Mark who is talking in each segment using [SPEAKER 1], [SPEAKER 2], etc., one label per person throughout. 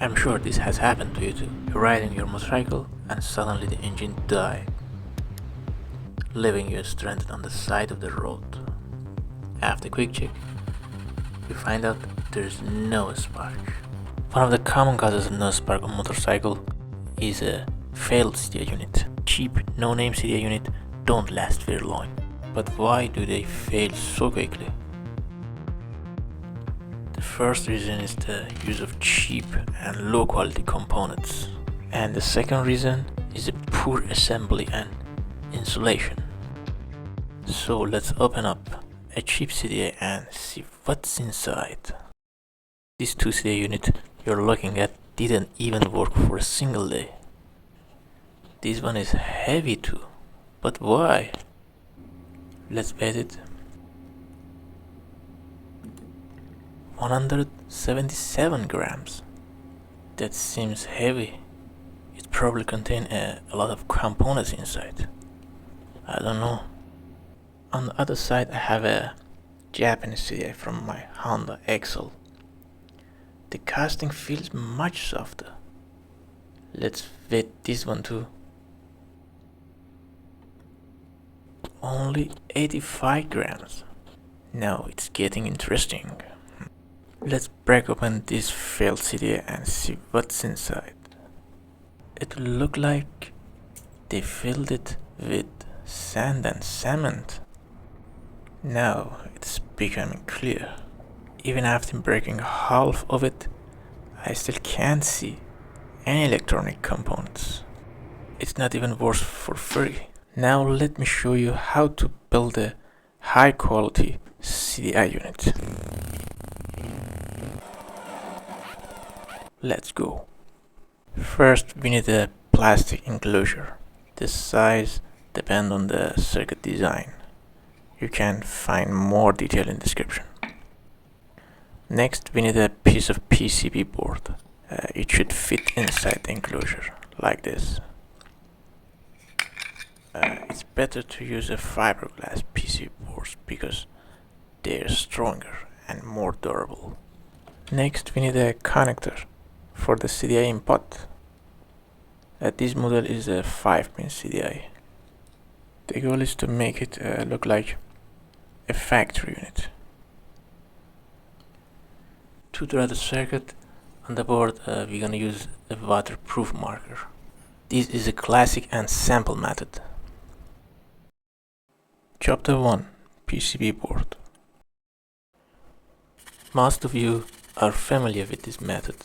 [SPEAKER 1] I'm sure this has happened to you too. You're riding your motorcycle and suddenly the engine died, leaving you stranded on the side of the road. After a quick check, you find out there's no spark. One of the common causes of no spark on motorcycle is a failed CDI unit. Cheap, no-name CDI unit don't last very long. But why do they fail so quickly? The first reason is the use of cheap and low quality components. And the second reason is the poor assembly and insulation. So let's open up a cheap CDI and see what's inside. These two CDI units you're looking at didn't even work for a single day. This one is heavy too, but why? Let's bet it. 177 grams. That seems heavy. It probably contains a lot of components inside. I don't know. On the other side I have a Japanese CDI from my Honda XL. The casting feels much softer. Let's weight this one too. Only 85 grams. Now it's getting interesting. Let's break open this failed CDI and see what's inside. It will look like they filled it with sand and cement. Now it's becoming clear. Even after breaking half of it, I still can't see any electronic components. It's not even worth for free. Now let me show you how to build a high quality CDI unit. Let's go. First we need a plastic enclosure. The size depends on the circuit design. You can find more detail in description. Next we need a piece of PCB board. It should fit inside the enclosure like this. It's better to use a fiberglass PCB boards because they're stronger and more durable. Next we need a connector for the CDI input. This model is a 5-pin CDI. The goal is to make it look like a factory unit. To draw the circuit on the board, we're gonna use a waterproof marker. This is a classic and sample method. Chapter 1: PCB board. Most of you are familiar with this method.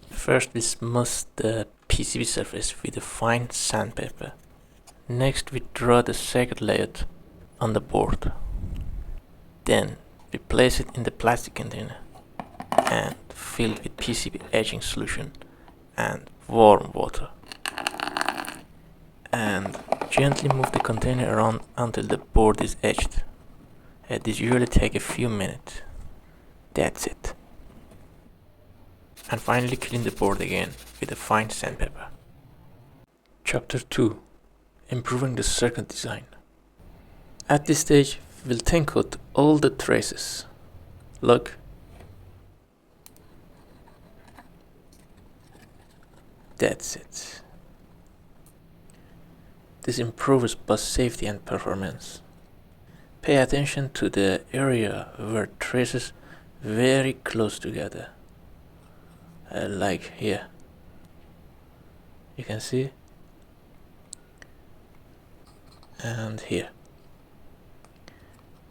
[SPEAKER 1] First we smooth the PCB surface with a fine sandpaper. Next we draw the circuit layout on the board. Then we place it in the plastic container and fill it with PCB etching solution and warm water. And gently move the container around until the board is etched. This usually takes a few minutes. That's it. And finally clean the board again with a fine sandpaper. Chapter 2: Improving the circuit design. At this stage we'll think out all the traces. Look. That's it. This improves bus safety and performance. Pay attention to the area where traces very close together. Like here. You can see. And here.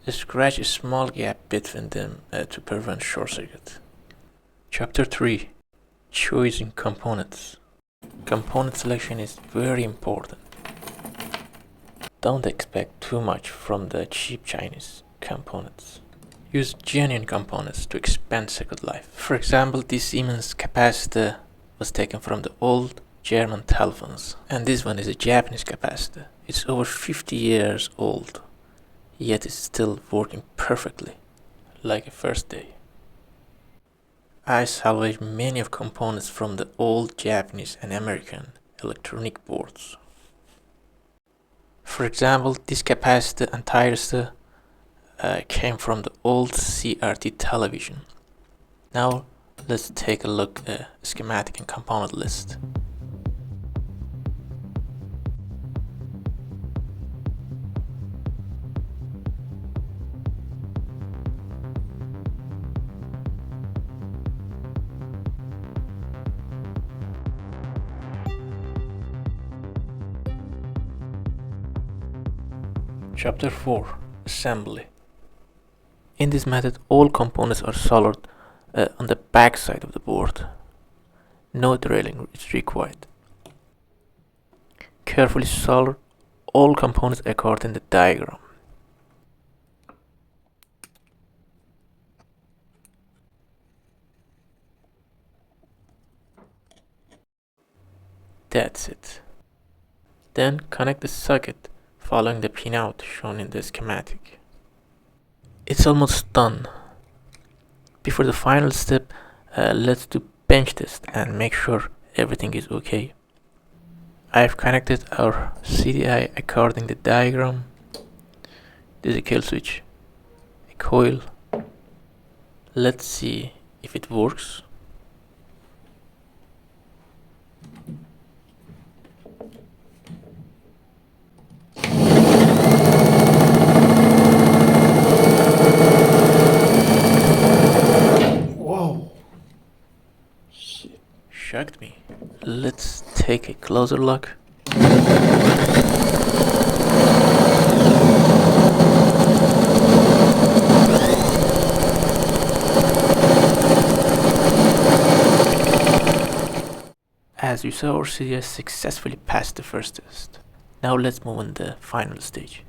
[SPEAKER 1] Scratch a small gap between them to prevent short circuit. Chapter 3: Choosing components. Component selection is very important. Don't expect too much from the cheap Chinese components. Use genuine components to expand circuit life. For example, this Siemens capacitor was taken from the old German telephones, and this one is a Japanese capacitor. It's over 50 years old, yet it's still working perfectly, like a first day. I salvaged many of components from the old Japanese and American electronic boards. For example, this capacitor and thyristor came from the old CRT television. Now let's take a look at schematic and component list. Chapter 4: Assembly. In this method, all components are soldered on the back side of the board. No drilling is required. Carefully solder all components according to the diagram. That's it. Then connect the socket following the pinout shown in the schematic. It's almost done. Before the final step, let's do bench test and make sure everything is okay. I've connected our CDI according to the diagram. There's a kill switch, a coil. Let's see if it works. Shocked me. Let's take a closer look. As you saw, our CDI successfully passed the first test. Now let's move on to the final stage.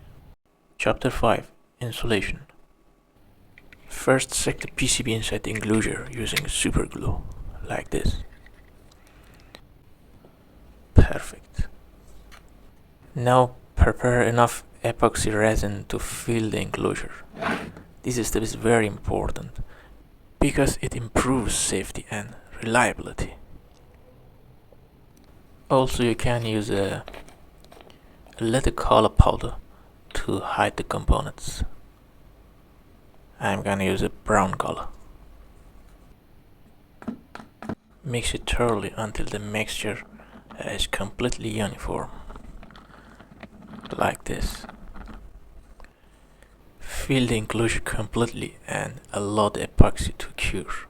[SPEAKER 1] Chapter 5: Insulation. First, stick the PCB inside the enclosure using super glue, like this. Perfect. Now prepare enough epoxy resin to fill the enclosure. This step is very important because it improves safety and reliability. Also, you can use a leather color powder to hide the components. I'm gonna use a brown color. Mix it thoroughly until the mixture is completely uniform, like this. Fill the enclosure completely and allow the epoxy to cure.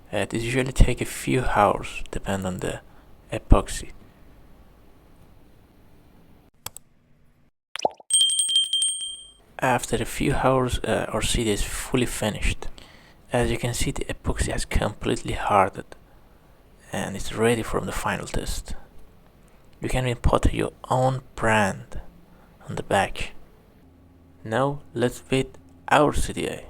[SPEAKER 1] This usually takes a few hours, depending on the epoxy. After a few hours, our CD is fully finished. As you can see, the epoxy has completely hardened and it's ready for the final test. You can put your own brand on the back. Now let's fit our CDI.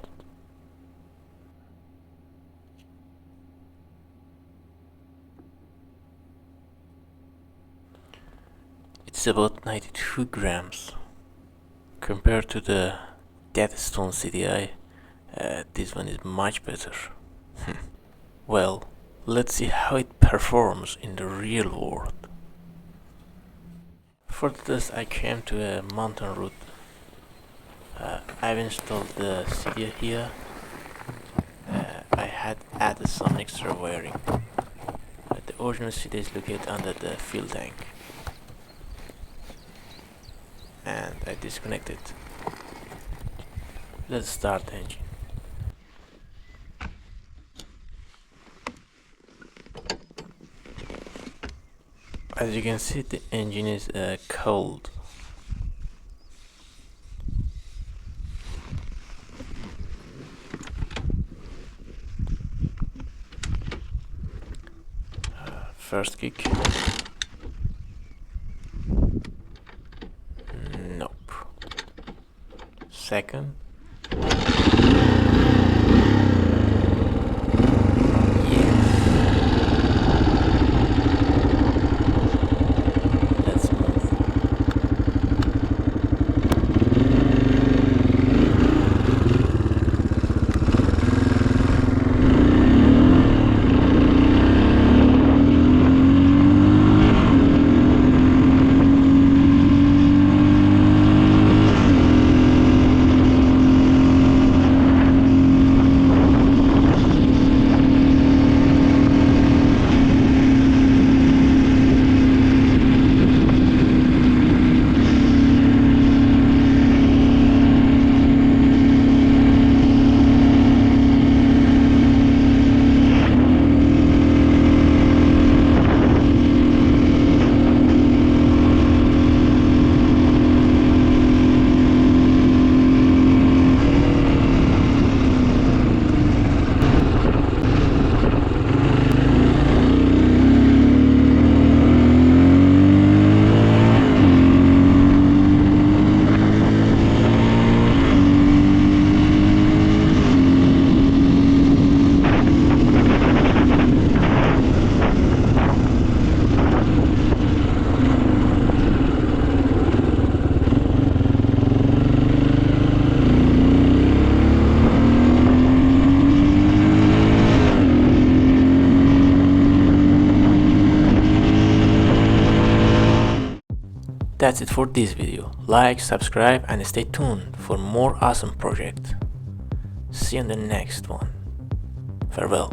[SPEAKER 1] It's about 92 grams. Compared to the Deathstone CDI, this one is much better. Well, let's see how it performs in the real world. For this, I came to a mountain route. I've installed the CDI here. I had added some extra wiring. The original CDI is located under the fuel tank. And I disconnect it. Let's start the engine. As you can see, the engine is cold. First kick. Nope. Second. That's it for this video. Like, subscribe and stay tuned for more awesome projects. See you in the next one. Farewell.